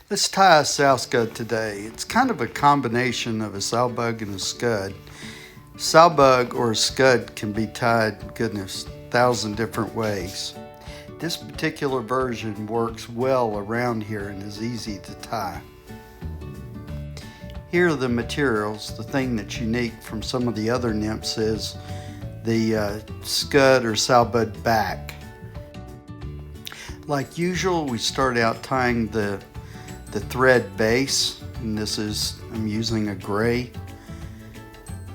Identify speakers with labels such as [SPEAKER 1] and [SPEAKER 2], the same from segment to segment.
[SPEAKER 1] Let's tie a Sow-Scud today. It's kind of a combination of a sow bug and a scud. Sow bug or a scud can be tied, goodness, 1,000 different ways. This particular version works well around here and is easy to tie. Here are the materials. The thing that's unique from some of the other nymphs is the scud or sow bud back. Like usual, we start out tying the thread base, and this is, I'm using a gray.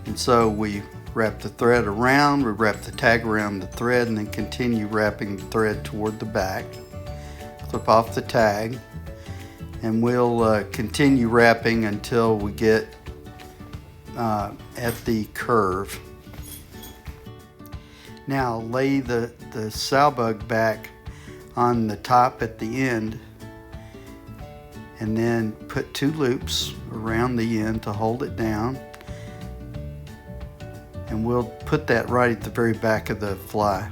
[SPEAKER 1] And so we wrap the thread around, we wrap the tag around the thread, and then continue wrapping the thread toward the back. Clip off the tag, and we'll continue wrapping until we get at the curve. Now lay the sow bug back on the top at the end, and then put 2 loops around the end to hold it down. And we'll put that right at the very back of the fly.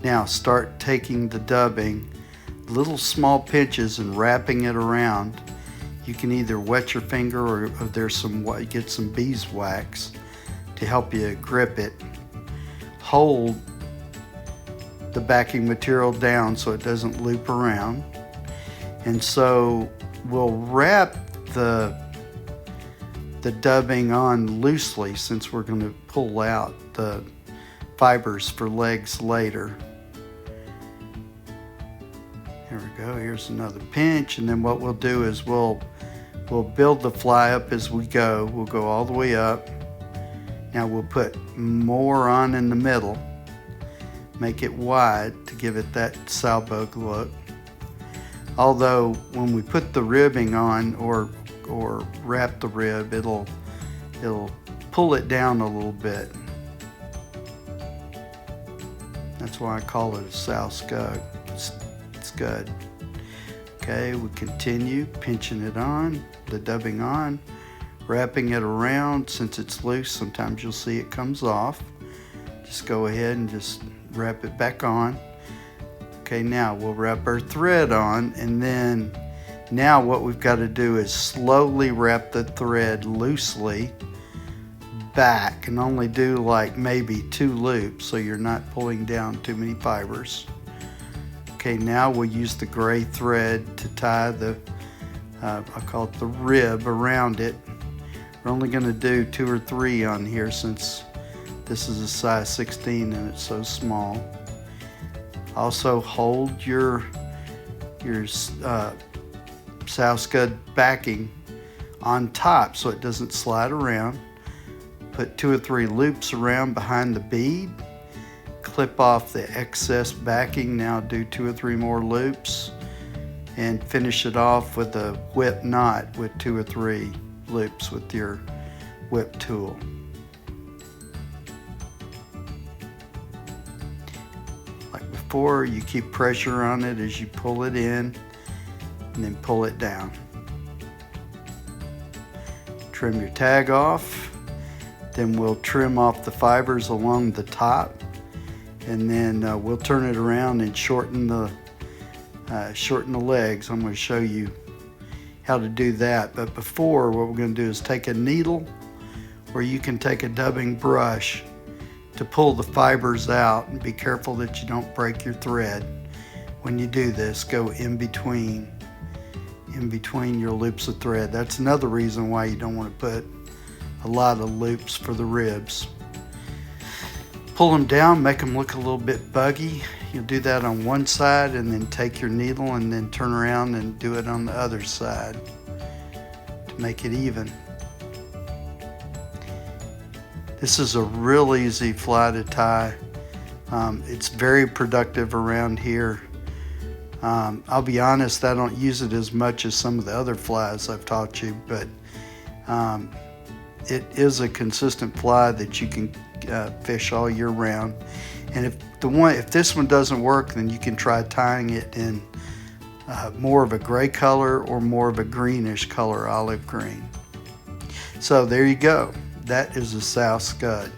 [SPEAKER 1] Now start taking the dubbing, little small pinches, and wrapping it around. You can either wet your finger or there's some, get some beeswax to help you grip it. Hold the backing material down so it doesn't loop around. And so we'll wrap the dubbing on loosely, since we're going to pull out the fibers for legs later. There we go. Here's another pinch, and then what we'll do is we'll build the fly up as we go. We'll go all the way up. Now we'll put more on in the middle, make it wide to give it that sow bug look. Although when we put the ribbing on or wrap the rib, it'll pull it down a little bit. That's why I call it a Sow-Scud. Scud. Okay, we continue pinching it on, the dubbing on, wrapping it around. Since it's loose, sometimes you'll see it comes off. Just go ahead and just wrap it back on. Okay, now we'll wrap our thread on, and then now what we've got to do is slowly wrap the thread loosely back, and only do like maybe 2 loops so you're not pulling down too many fibers. Okay, now we'll use the gray thread to tie the, I call it the rib around it. We're only going to do 2 or 3 on here since this is a size 16 and it's so small. Also hold your Sow-Scud backing on top so it doesn't slide around. Put 2 or 3 loops around behind the bead. Clip off the excess backing. Now do 2 or 3 more loops and finish it off with a whip knot with 2 or 3 loops with your whip tool. Like before, you keep pressure on it as you pull it in, and then pull it down. Trim your tag off, then we'll trim off the fibers along the top, and then we'll turn it around and shorten the legs. I'm going to show you how to do that, but before, what we're going to do is take a needle, or you can take a dubbing brush to pull the fibers out, and be careful that you don't break your thread. When you do this, go in between your loops of thread. That's another reason why you don't want to put a lot of loops for the ribs. Pull them down, make them look a little bit buggy. You'll do that on one side, and then take your needle and then turn around and do it on the other side to make it even. This is a real easy fly to tie. It's very productive around here. I'll be honest, I don't use it as much as some of the other flies I've taught you, but it is a consistent fly that you can fish all year round. And if this one doesn't work, then you can try tying it in more of a gray color or more of a greenish color, olive green. So there you go. That is a Sow-Scud.